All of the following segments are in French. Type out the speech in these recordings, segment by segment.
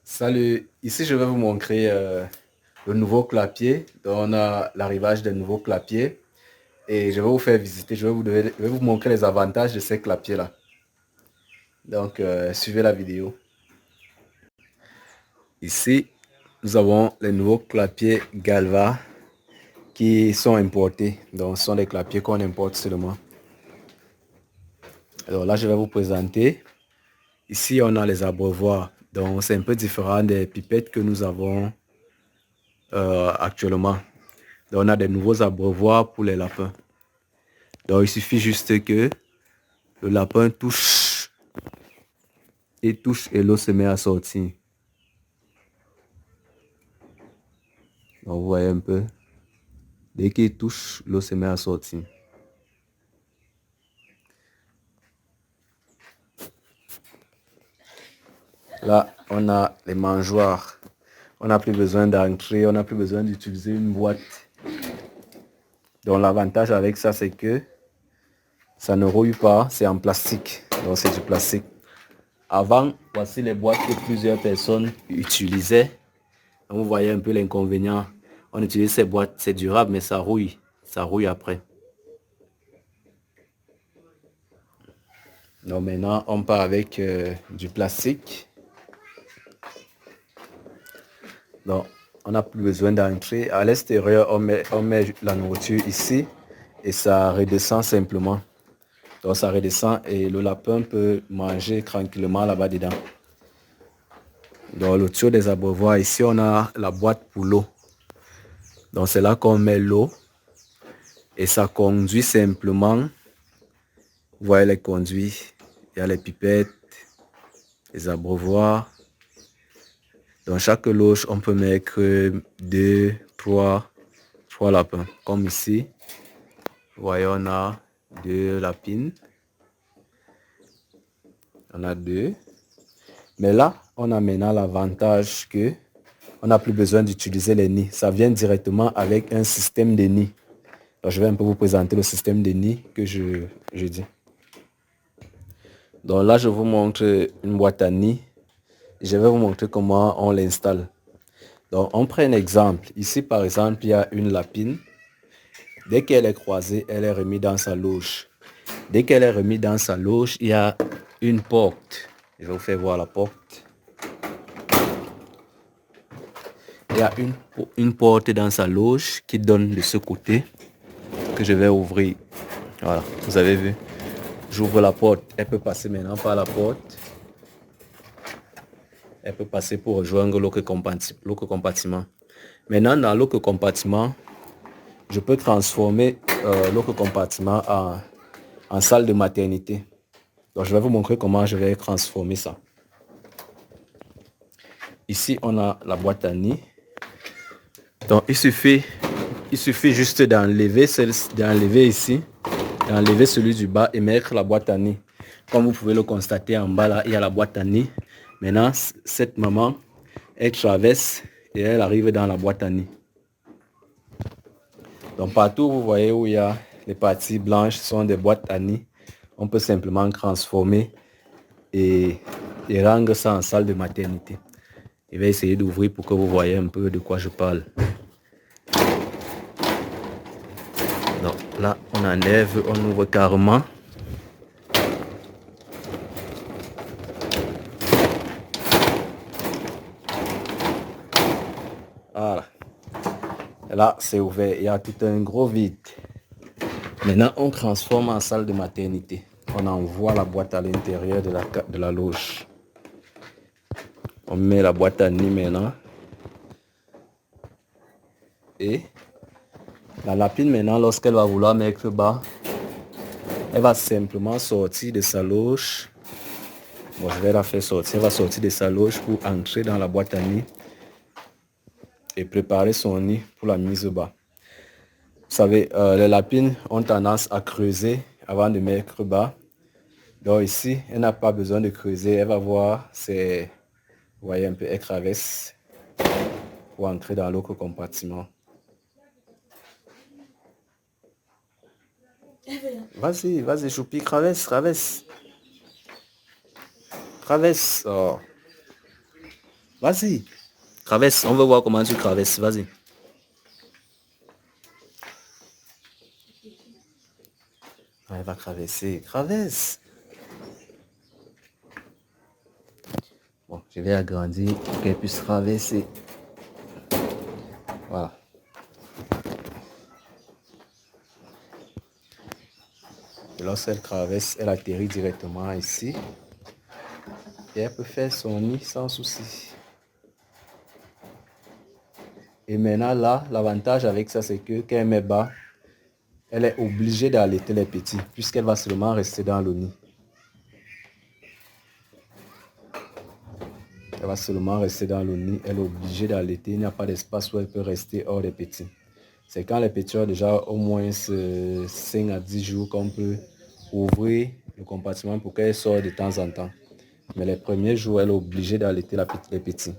Salut, ici je vais vous montrer le nouveau clapier. Donc, on a l'arrivage des nouveaux clapiers et je vais vous faire visiter, je vais vous montrer les avantages de ces clapiers-là. Donc, suivez la vidéo. Ici, nous avons les nouveaux clapiers Galva qui sont importés. Donc, ce sont des clapiers qu'on importe seulement. Alors là, je vais vous présenter. Ici, on a les abreuvoirs. Donc, c'est un peu différent des pipettes que nous avons actuellement. Donc, on a des nouveaux abreuvoirs pour les lapins. Donc, il suffit juste que le lapin touche et l'eau se met à sortir. Donc, vous voyez un peu. Dès qu'il touche, l'eau se met à sortir. Là, on a les mangeoires. On n'a plus besoin d'entrer, on n'a plus besoin d'utiliser une boîte. Donc, l'avantage avec ça, c'est que ça ne rouille pas, c'est en plastique. Donc, c'est du plastique. Avant, voici les boîtes que plusieurs personnes utilisaient. Donc, vous voyez un peu l'inconvénient. On utilise ces boîtes, c'est durable, mais ça rouille. Ça rouille après. Donc maintenant, on part avec du plastique. Donc, on n'a plus besoin d'entrer. À l'extérieur, on met la nourriture ici et ça redescend simplement. Donc, ça redescend et le lapin peut manger tranquillement là-bas dedans. Donc, le tuyau des abreuvoirs, ici, on a la boîte pour l'eau. Donc, c'est là qu'on met l'eau et ça conduit simplement. Vous voyez les conduits. Il y a les pipettes, les abreuvoirs. Dans chaque loge, on peut mettre 2, 3 lapins. Comme ici, vous voyez, on a 2 lapines. On a 2. Mais là, on a maintenant l'avantage que on n'a plus besoin d'utiliser les nids. Ça vient directement avec un système de nids. Donc, je vais un peu vous présenter le système de nids que je dis. Donc là, je vous montre une boîte à nids. Je vais vous montrer comment on l'installe. Donc, on prend un exemple. Ici, par exemple, il y a une lapine. Dès qu'elle est croisée, elle est remise dans sa loge. Dès qu'elle est remise dans sa loge, il y a une porte. Je vais vous faire voir la porte. Il y a une porte dans sa loge qui donne de ce côté que je vais ouvrir. Voilà, vous avez vu. J'ouvre la porte. Elle peut passer maintenant par la porte. Elle peut passer pour rejoindre l'autre compartiment. Maintenant, dans l'autre compartiment, je peux transformer l'autre compartiment en salle de maternité. Donc, je vais vous montrer comment je vais transformer ça. Ici, on a la boîte à nids. Donc, il suffit juste d'enlever ici, d'enlever celui du bas et mettre la boîte à nids. Comme vous pouvez le constater en bas, là, il y a la boîte à nids. Maintenant, cette maman, elle traverse et elle arrive dans la boîte à nids. Donc, partout, vous voyez où il y a les parties blanches, sont des boîtes à nids. On peut simplement transformer et rendre ça en salle de maternité. Je vais essayer d'ouvrir pour que vous voyez un peu de quoi je parle. Donc là, on enlève, on ouvre carrément. Voilà. Là, c'est ouvert. Il y a tout un gros vide. Maintenant, on transforme en salle de maternité. On envoie la boîte à l'intérieur de la loge. On met la boîte à nids maintenant. Et la lapine maintenant, lorsqu'elle va vouloir mettre bas, elle va simplement sortir de sa loge. Bon, je vais la faire sortir. Elle va sortir de sa loge pour entrer dans la boîte à nids et préparer son nid pour la mise bas. Vous savez, les lapines ont tendance à creuser avant de mettre bas. Donc ici, elle n'a pas besoin de creuser. Elle va voir, vous voyez un peu, elle traverse pour entrer dans l'autre compartiment. Vas-y, Choupi, traverse. Oh. Vas-y. Traverse. On veut voir comment tu traverses. Vas-y. Elle va traverser. Traverse. Bon, je vais agrandir pour qu'elle puisse traverser. Voilà. Et lorsqu'elle traverse, elle atterrit directement ici. Et elle peut faire son nid sans souci. Et maintenant là, l'avantage avec ça, c'est que quand elle met bas, elle est obligée d'allaiter les petits, puisqu'elle va seulement rester dans le nid. Elle va seulement rester dans le nid, elle est obligée d'allaiter, il n'y a pas d'espace où elle peut rester hors des petits. C'est quand les petits ont déjà au moins 5 à 10 jours qu'on peut ouvrir le compartiment pour qu'elle sorte de temps en temps. Mais les premiers jours, elle est obligée d'allaiter les petits.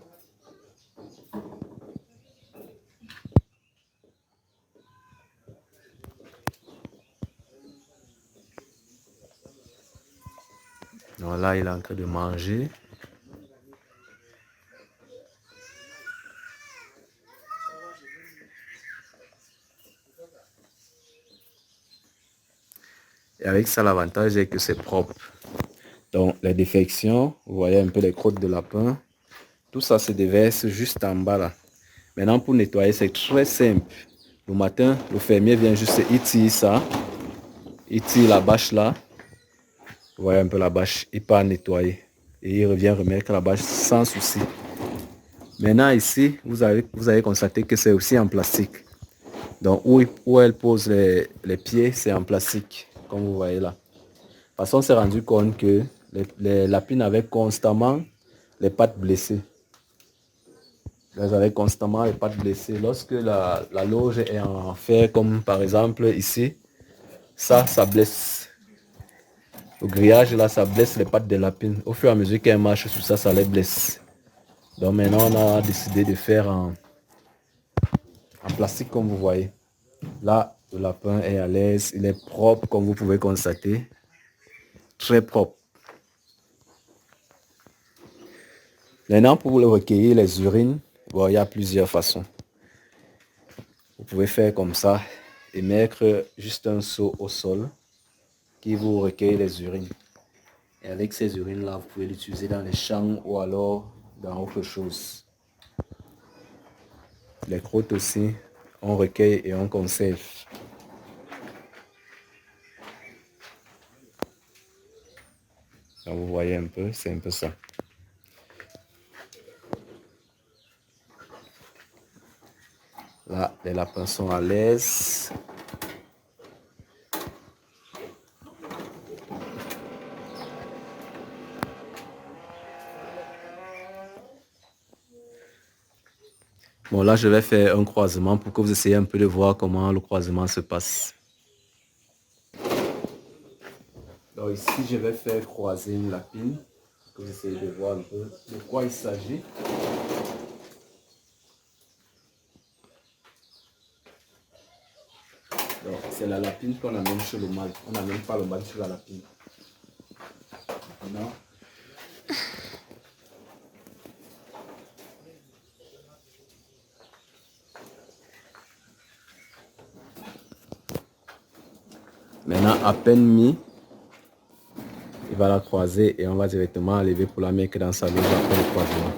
Donc là, il est en train de manger. Et avec ça, l'avantage est que c'est propre. Donc, les défections, vous voyez un peu les crottes de lapin, tout ça se déverse juste en bas là. Maintenant, pour nettoyer, c'est très simple. Le matin, le fermier vient juste, il tire ça, il tire la bâche là. Vous voyez un peu la bâche, il part nettoyer. Et il revient remettre la bâche sans souci. Maintenant ici, vous avez constaté que c'est aussi en plastique. Donc où elle pose les pieds, c'est en plastique, comme vous voyez là. Parce qu'on s'est rendu compte que les lapines avaient constamment les pattes blessées. Elles avaient constamment les pattes blessées. Lorsque la loge est en fer, comme par exemple ici, ça blesse. Le grillage là, ça blesse les pattes des lapines. Au fur et à mesure qu'elles marchent sur ça, ça les blesse. Donc maintenant, on a décidé de faire en plastique comme vous voyez. Là, le lapin est à l'aise, il est propre comme vous pouvez constater. Très propre. Maintenant, pour le recueillir les urines, bon, il y a plusieurs façons. Vous pouvez faire comme ça et mettre juste un seau au sol qui vous recueille les urines. Et avec ces urines-là, vous pouvez l'utiliser dans les champs ou alors dans autre chose. Les crottes aussi, on recueille et on conserve. Donc vous voyez un peu, c'est un peu ça. Là, les lapins sont à l'aise. Bon, là, je vais faire un croisement pour que vous essayiez un peu de voir comment le croisement se passe. Donc ici, je vais faire croiser une lapine, pour que vous essayez de voir un peu de quoi il s'agit. Donc, c'est la lapine qu'on amène chez le mâle. On n'amène pas le mâle sur la lapine. Non. Maintenant, à peine mis, il va la croiser et on va directement la lever pour la mettre dans sa loge après le croisement.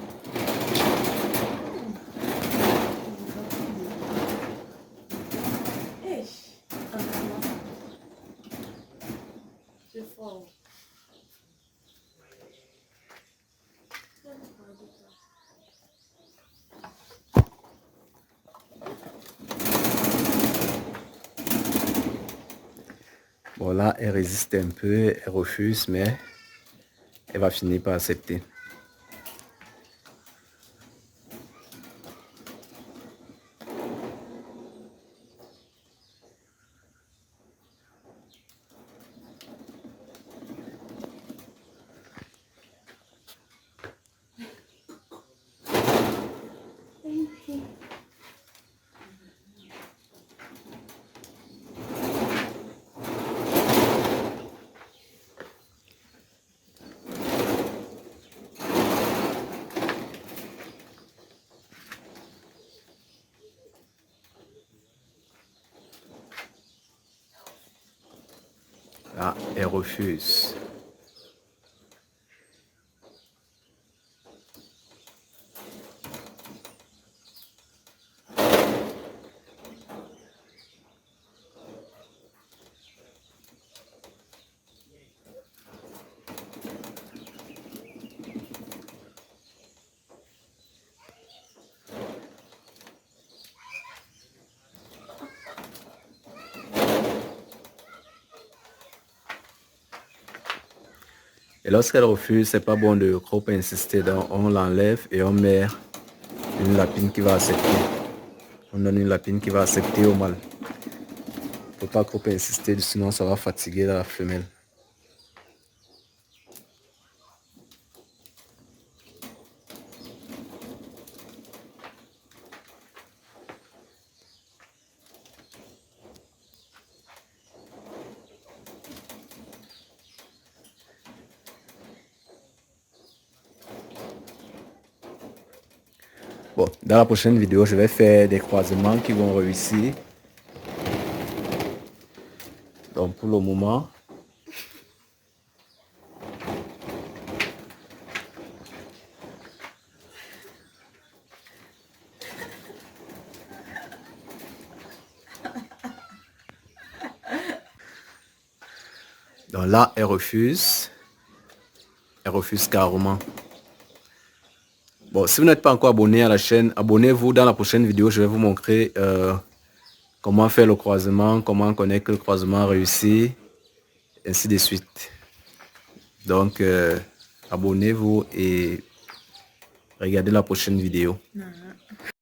Bon là, elle résiste un peu, elle refuse, mais elle va finir par accepter. Là, elle refuse. Et lorsqu'elle refuse, c'est pas bon de trop insister. Donc on l'enlève et on met une lapine qui va accepter. On donne une lapine qui va accepter au mâle. Il ne faut pas trop insister, sinon ça va fatiguer la femelle. Bon, dans la prochaine vidéo, je vais faire des croisements qui vont réussir. Donc pour le moment, donc là, elle refuse. Elle refuse carrément. Bon, si vous n'êtes pas encore abonné à la chaîne, abonnez-vous. Dans la prochaine vidéo, je vais vous montrer comment faire le croisement, comment connaître que le croisement a réussi, ainsi de suite. Donc, abonnez-vous et regardez la prochaine vidéo.